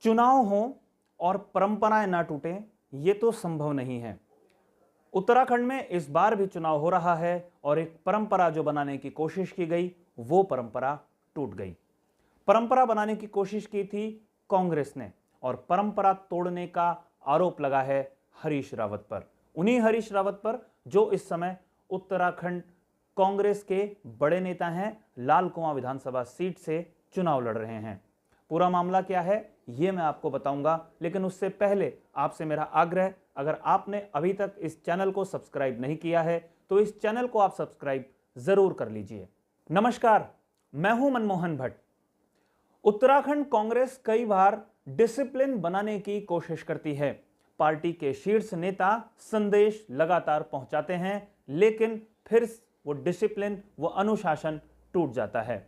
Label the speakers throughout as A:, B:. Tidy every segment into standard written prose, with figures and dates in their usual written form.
A: चुनाव हो और परंपराएं ना टूटे, ये तो संभव नहीं है। उत्तराखंड में इस बार भी चुनाव हो रहा है और एक परंपरा जो बनाने की कोशिश की गई, वो परंपरा टूट गई। परंपरा बनाने की कोशिश की थी कांग्रेस ने और परंपरा तोड़ने का आरोप लगा है हरीश रावत पर। उन्हीं हरीश रावत पर जो इस समय उत्तराखंड कांग्रेस के बड़े नेता हैं, लाल कुआं विधानसभा सीट से चुनाव लड़ रहे हैं। पूरा मामला क्या है ये मैं आपको बताऊंगा, लेकिन उससे पहले आपसे मेरा आग्रह, अगर आपने अभी तक इस चैनल को सब्सक्राइब नहीं किया है तो इस चैनल को आप सब्सक्राइब जरूर कर लीजिए। नमस्कार, मैं हूं मनमोहन भट्ट। उत्तराखंड कांग्रेस कई बार डिसिप्लिन बनाने की कोशिश करती है। पार्टी के शीर्ष नेता संदेश लगातार पहुंचाते हैं, लेकिन फिर वो डिसिप्लिन, वो अनुशासन टूट जाता है।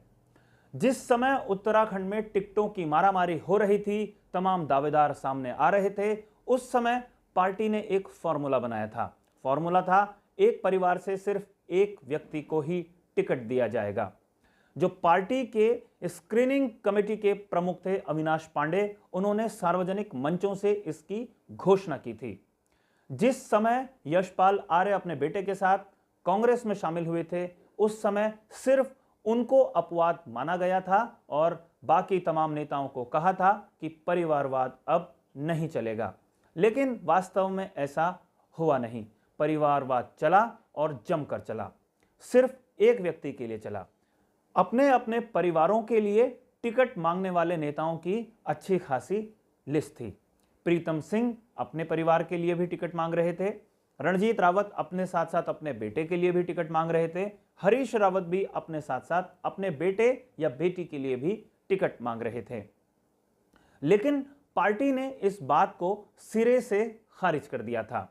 A: जिस समय उत्तराखंड में टिकटों की मारामारी हो रही थी, तमाम दावेदार सामने आ रहे थे, उस समय पार्टी ने एक फॉर्मूला बनाया था। फॉर्मूला था, एक परिवार से सिर्फ एक व्यक्ति को ही टिकट दिया जाएगा। जो पार्टी के स्क्रीनिंग कमेटी के प्रमुख थे अविनाश पांडे, उन्होंने सार्वजनिक मंचों से इसकी घोषणा की थी। जिस समय यशपाल आर्य अपने बेटे के साथ कांग्रेस में शामिल हुए थे, उस समय सिर्फ उनको अपवाद माना गया था और बाकी तमाम नेताओं को कहा था कि परिवारवाद अब नहीं चलेगा। लेकिन वास्तव में ऐसा हुआ नहीं। परिवारवाद चला और जमकर चला। सिर्फ एक व्यक्ति के लिए चला। अपने अपने परिवारों के लिए टिकट मांगने वाले नेताओं की अच्छी खासी लिस्ट थी। प्रीतम सिंह अपने परिवार के लिए भी टिकट मांग रहे थे। रणजीत रावत अपने साथ साथ अपने बेटे के लिए भी टिकट मांग रहे थे। हरीश रावत भी अपने साथ साथ अपने बेटे या बेटी के लिए भी टिकट मांग रहे थे। लेकिन पार्टी ने इस बात को सिरे से खारिज कर दिया था।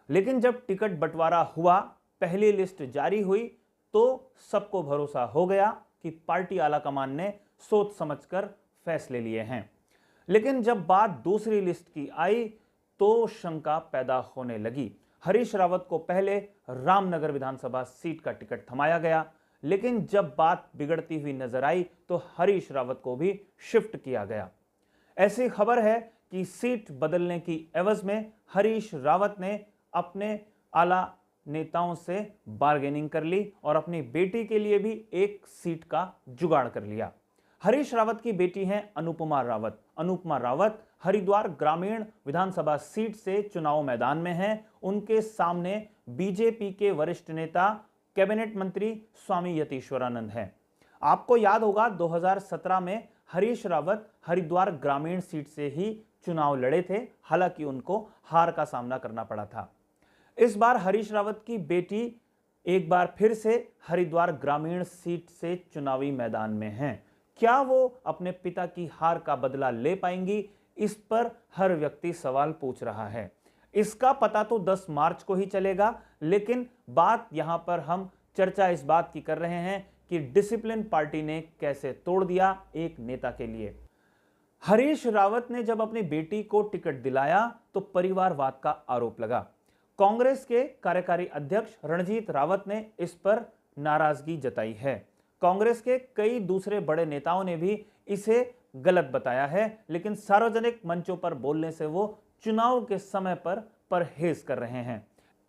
A: लेकिन जब टिकट बंटवारा हुआ, पहली लिस्ट जारी हुई, तो सबको भरोसा हो गया कि पार्टी आलाकमान ने सोच समझकर फैसले लिए हैं। लेकिन जब बात दूसरी लिस्ट की आई तो शंका पैदा होने लगी। हरीश रावत को पहले रामनगर विधानसभा सीट का टिकट थमाया गया, लेकिन जब बात बिगड़ती हुई नजर आई तो हरीश रावत को भी शिफ्ट किया गया। ऐसी खबर है कि सीट बदलने की एवज में हरीश रावत ने अपने आला नेताओं से बार्गेनिंग कर ली और अपनी बेटी के लिए भी एक सीट का जुगाड़ कर लिया। हरीश रावत की बेटी हैं अनुपमा रावत। अनुपमा रावत हरिद्वार ग्रामीण विधानसभा सीट से चुनाव मैदान में हैं। उनके सामने बीजेपी के वरिष्ठ नेता कैबिनेट मंत्री स्वामी यतीश्वरानंद हैं। आपको याद होगा 2017 में हरीश रावत हरिद्वार ग्रामीण सीट से ही चुनाव लड़े थे, हालांकि उनको हार का सामना करना पड़ा था। इस बार हरीश रावत की बेटी एक बार फिर से हरिद्वार ग्रामीण सीट से चुनावी मैदान में हैं। क्या वो अपने पिता की हार का बदला ले पाएंगी? इस पर हर व्यक्ति सवाल पूछ रहा है। इसका पता तो 10 मार्च को ही चलेगा, लेकिन बात यहां पर हम चर्चा इस बात की कर रहे हैं कि डिसिप्लिन पार्टी ने कैसे तोड़ दिया एक नेता के लिए। हरीश रावत ने जब अपनी बेटी को टिकट दिलाया तो परिवारवाद का आरोप लगा। कांग्रेस के कार्यकारी अध्यक्ष रणजीत रावत ने इस पर नाराजगी जताई है। कांग्रेस के कई दूसरे बड़े नेताओं ने भी इसे गलत बताया है, लेकिन सार्वजनिक मंचों पर बोलने से वो चुनाव के समय पर परहेज कर रहे हैं।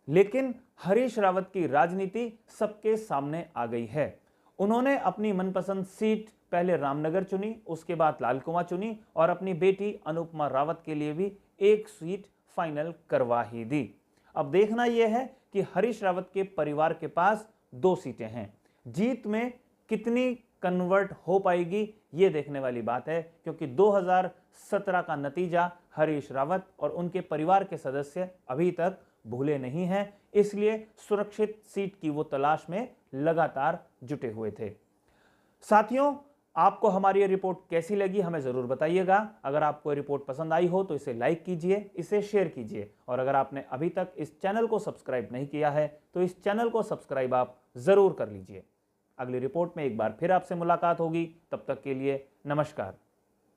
A: लेकिन हरीश रावत की राजनीति सबके सामने आ गई है। उन्होंने अपनी मनपसंद सीट पहले रामनगर चुनी, उसके बाद लाल कुआं चुनी और अपनी बेटी अनुपमा रावत के लिए भी एक सीट फाइनल करवा ही दी। अब देखना यह है कि हरीश रावत के परिवार के पास 2 सीटें हैं। जीत में कितनी कन्वर्ट हो पाएगी ये देखने वाली बात है, क्योंकि 2017 का नतीजा हरीश रावत और उनके परिवार के सदस्य अभी तक भूले नहीं हैं। इसलिए सुरक्षित सीट की वो तलाश में लगातार जुटे हुए थे। साथियों, आपको हमारी ये रिपोर्ट कैसी लगी हमें जरूर बताइएगा। अगर आपको ये रिपोर्ट पसंद आई हो तो इसे लाइक कीजिए, इसे शेयर कीजिए और अगर आपने अभी तक इस चैनल को सब्सक्राइब नहीं किया है तो इस चैनल को सब्सक्राइब आप जरूर कर लीजिए। अगली रिपोर्ट में एक बार फिर आपसे मुलाकात होगी। तब तक के लिए नमस्कार।